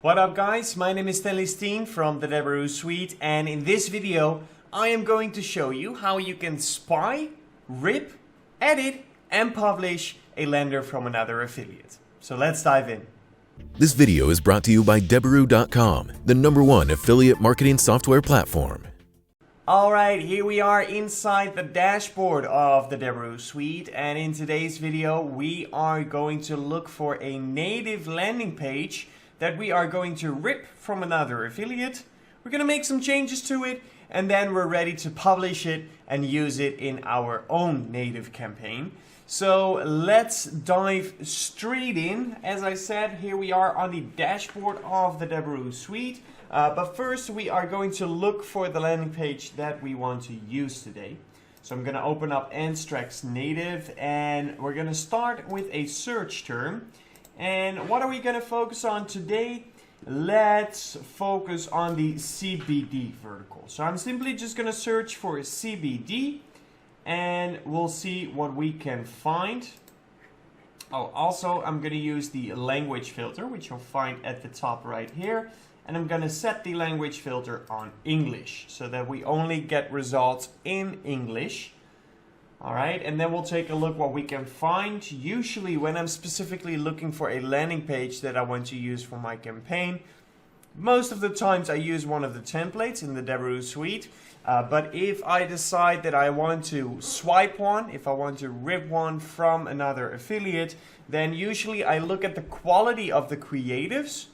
What up guys, my name is Steen from the Deberoo suite, and in this video I am going to show you how you can spy, rip, edit and publish a lender from another affiliate. So let's dive in. This video is brought to you by Deberoo.com, the #1 affiliate marketing software platform. Alright, here we are inside the dashboard of the Deberoo suite, and in today's video we are going to look for a native landing page that we are going to rip from another affiliate. We're going to make some changes to it, and then we're ready to publish it and use it in our own native campaign. So let's dive straight in. As I said, here we are on the dashboard of the Deberoo suite. But first we are going to look for the landing page that we want to use today. So I'm going to open up Anstrex native, and we're going to start with a search term. And what are we going to focus on today? Let's focus on the CBD vertical. So I'm simply just going to search for CBD and we'll see what we can find. Oh, also I'm going to use the language filter, which you'll find at the top right here. And I'm going to set the language filter on English so that we only get results in English. Alright, and then we'll take a look what we can find. Usually when I'm specifically looking for a landing page that I want to use for my campaign, most of the times I use one of the templates in the Deberoo suite. But if I decide that I want to swipe one, if I want to rip one from another affiliate, then usually I look at the quality of the creatives.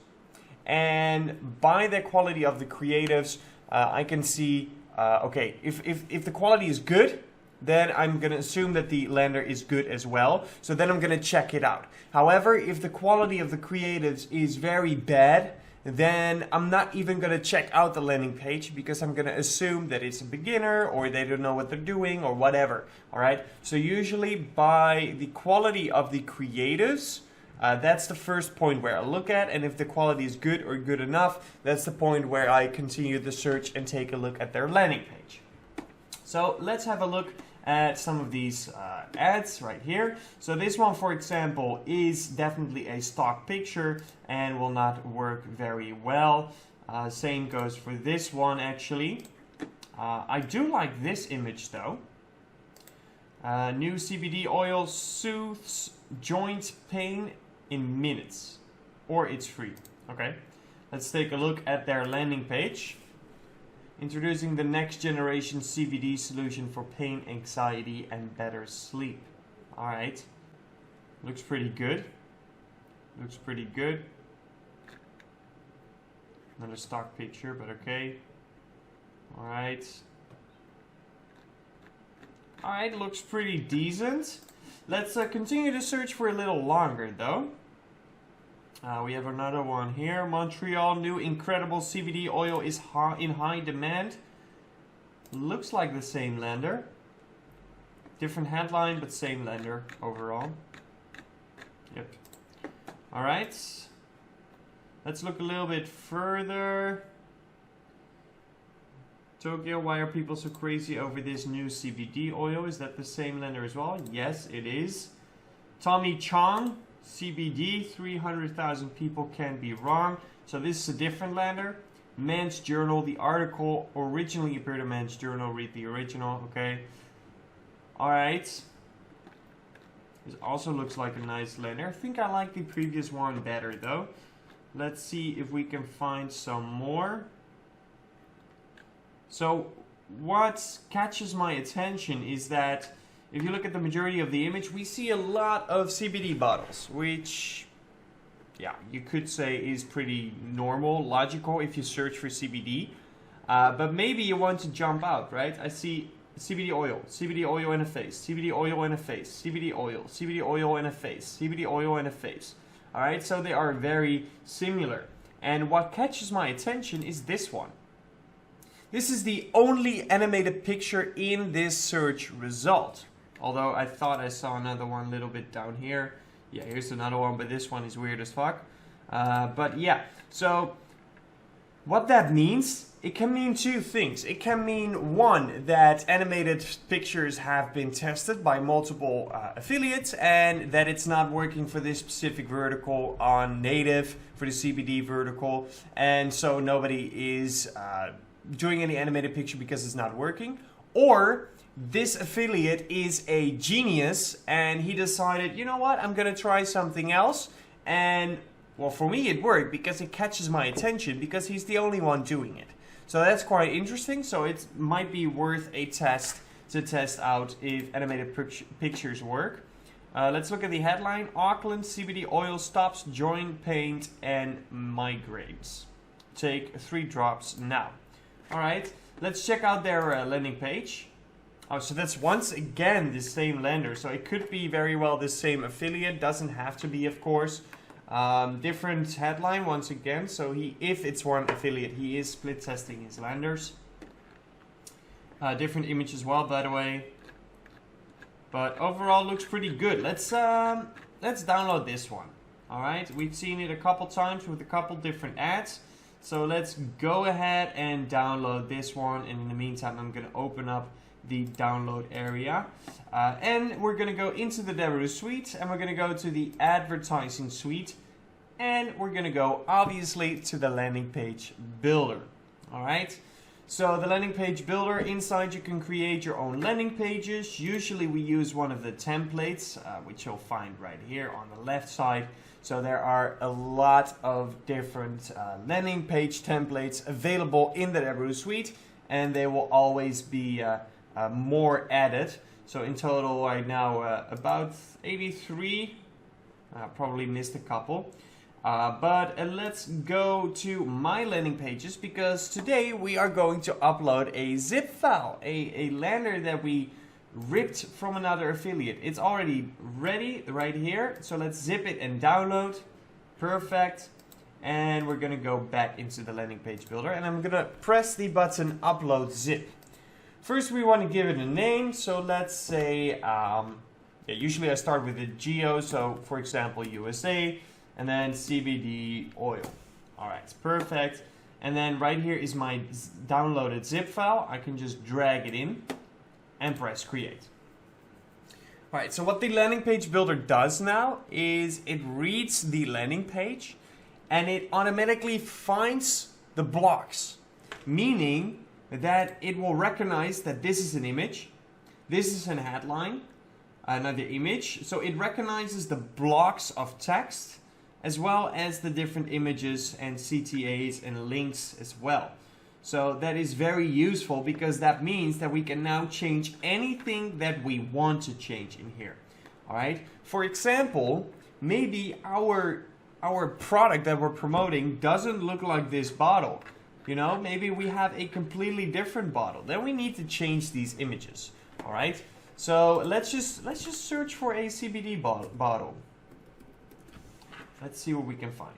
And by the quality of the creatives, I can see, okay, if the quality is good, then I'm going to assume that the lender is good as well. So then I'm going to check it out. However, if the quality of the creatives is very bad, then I'm not even going to check out the landing page because I'm going to assume that it's a beginner or they don't know what they're doing or whatever. All right. So usually by the quality of the creatives, that's the first point where I look at, and if the quality is good or good enough, that's the point where I continue the search and take a look at their landing page. So let's have a look at some of these ads right here. So this one, for example, is definitely a stock picture and will not work very well. Same goes for this one actually. I do like this image though. New CBD oil soothes joint pain in minutes, or it's free. Okay, let's take a look at their landing page. Introducing the next generation CBD solution for pain, anxiety, and better sleep. Alright. Looks pretty good. Looks pretty good. Another stock picture, but okay. Alright. Alright, looks pretty decent. Let's continue to search for a little longer though. We have another one here. Montreal, new incredible CBD oil is in high demand. Looks like the same lender. Different headline, but same lender overall. Yep. Alright. Let's look a little bit further. Tokyo, why are people so crazy over this new CBD oil? Is that the same lender as well? Yes, it is. Tommy Chong. CBD, 300,000 people can be wrong. So this is a different lender. Men's Journal, the article originally appeared in Men's Journal. Read the original, okay. Alright. This also looks like a nice lender. I think I like the previous one better though. Let's see if we can find some more. So what catches my attention is that if you look at the majority of the image, we see a lot of CBD bottles, which, yeah, you could say is pretty normal, logical if you search for CBD. But maybe you want to jump out, right? I see CBD oil in a face, CBD oil in a face, CBD oil in a face, CBD oil in a face. All right, so they are very similar. And what catches my attention is this one. This is the only animated picture in this search result. Although I thought I saw another one a little bit down here. Yeah, here's another one, but this one is weird as fuck. But yeah, so What that means, it can mean two things. It can mean, one, that animated pictures have been tested by multiple affiliates and that it's not working for this specific vertical on native, for the CBD vertical, and so nobody is doing any animated picture because it's not working. Or this affiliate is a genius and he decided, you know what, I'm gonna try something else, and well, for me it worked because it catches my attention because he's the only one doing it. So that's quite interesting. So it might be worth a test to test out if animated pictures work. Let's look at the headline. Auckland CBD oil stops joint pain and migraines. Take 3 drops now. Alright, let's check out their landing page. Oh, so that's once again the same lender. So it could be very well the same affiliate. Doesn't have to be, of course. Different headline once again. So if it's one affiliate, he is split testing his lenders. Different image as well, by the way. But overall looks pretty good. Let's download this one. All right, we've seen it a couple times with a couple different ads. So let's go ahead and download this one. And in the meantime, I'm going to open up the download area. And we're going to go into the Deberoo suite. And we're going to go to the advertising suite. And we're going to go, obviously, to the landing page builder. All right. So the landing page builder, inside you can create your own landing pages. Usually we use one of the templates, which you'll find right here on the left side. So there are a lot of different landing page templates available in the Deberoo suite, and they will always be more added. So in total right now about 83, probably missed a couple. But let's go to my landing pages, because today we are going to upload a zip file, a lander that we ripped from another affiliate. It's already ready right here. So let's zip it and download. Perfect. And we're going to go back into the landing page builder, and I'm going to press the button upload zip. First we want to give it a name. So let's say, usually I start with a geo. So for example, USA. And then CBD oil. All right, perfect. And then right here is my downloaded zip file. I can just drag it in and press create. All right, so what the landing page builder does now is it reads the landing page and it automatically finds the blocks, meaning that it will recognize that this is an image, this is a headline, another image. So it recognizes the blocks of text, as well as the different images and CTAs and links as well. So that is very useful, because that means that we can now change anything that we want to change in here. All right. For example, maybe our product that we're promoting doesn't look like this bottle. You know, maybe we have a completely different bottle. Then we need to change these images. All right. So let's just search for a CBD bottle. Let's see what we can find.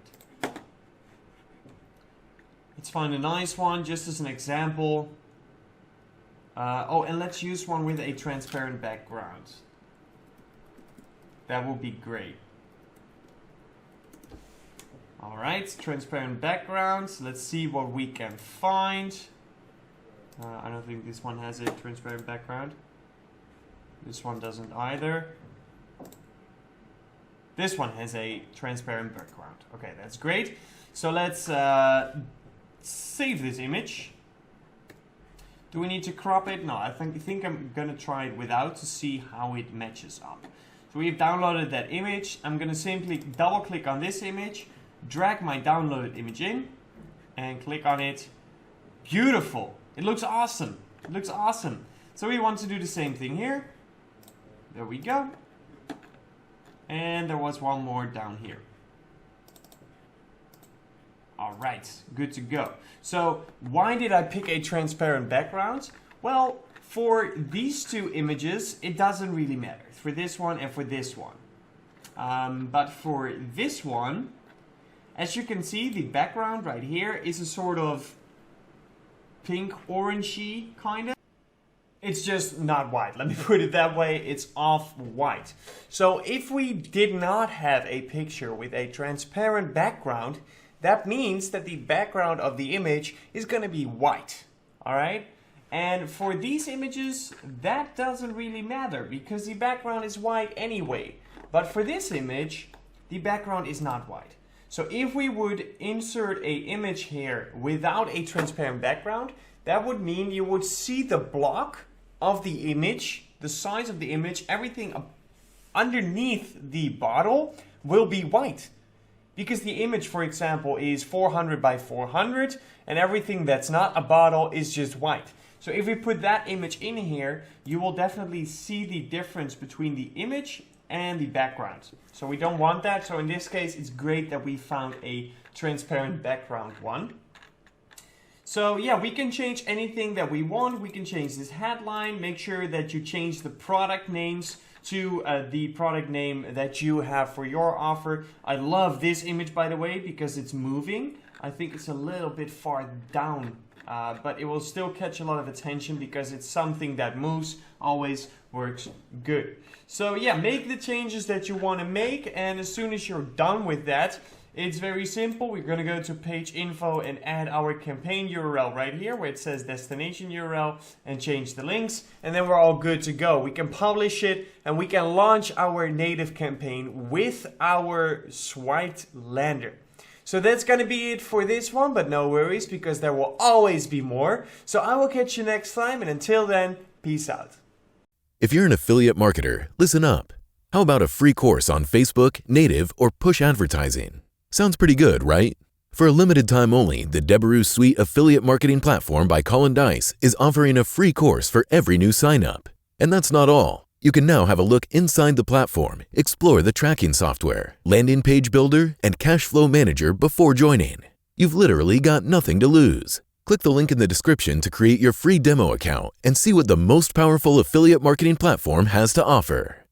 Let's find a nice one, just as an example. Oh, and let's use one with a transparent background. That would be great. All right, transparent backgrounds. Let's see what we can find. I don't think this one has a transparent background. This one doesn't either. This one has a transparent background. Okay, that's great. So let's save this image. Do we need to crop it? No, I think I'm going to try it without to see how it matches up. So we've downloaded that image. I'm going to simply double click on this image, drag my downloaded image in, and click on it. Beautiful. It looks awesome. It looks awesome. So we want to do the same thing here. There we go. And there was one more down here. All right, good to go. So why did I pick a transparent background? Well, for these two images, it doesn't really matter. For this one and for this one. But for this one, as you can see, the background right here is a sort of pink orangey kind of. It's just not white. Let me put it that way. It's off-white. So if we did not have a picture with a transparent background, that means that the background of the image is going to be white. All right? And for these images, that doesn't really matter because the background is white anyway. But for this image, the background is not white. So if we would insert a image here without a transparent background, that would mean you would see the block of the image, the size of the image, everything underneath the bottle will be white. Because the image, for example, is 400 by 400 and everything that's not a bottle is just white. So if we put that image in here, you will definitely see the difference between the image and the background. So we don't want that. So in this case, it's great that we found a transparent background one. So yeah, we can change anything that we want. We can change this headline. Make sure that you change the product names to the product name that you have for your offer. I love this image, by the way, because it's moving. I think it's a little bit far down, but it will still catch a lot of attention because it's something that moves, always works good. So yeah, make the changes that you want to make, and as soon as you're done with that, it's very simple. We're going to go to page info and add our campaign URL right here where it says destination URL and change the links. And then we're all good to go. We can publish it and we can launch our native campaign with our swiped lander. So that's going to be it for this one, but no worries because there will always be more. So I will catch you next time, and until then, peace out. If you're an affiliate marketer, listen up. How about a free course on Facebook, native, or push advertising? Sounds pretty good, right? For a limited time only, the Deberoo Suite affiliate marketing platform by Colin Dice is offering a free course for every new sign-up. And that's not all. You can now have a look inside the platform, explore the tracking software, landing page builder, and cash flow manager before joining. You've literally got nothing to lose. Click the link in the description to create your free demo account and see what the most powerful affiliate marketing platform has to offer.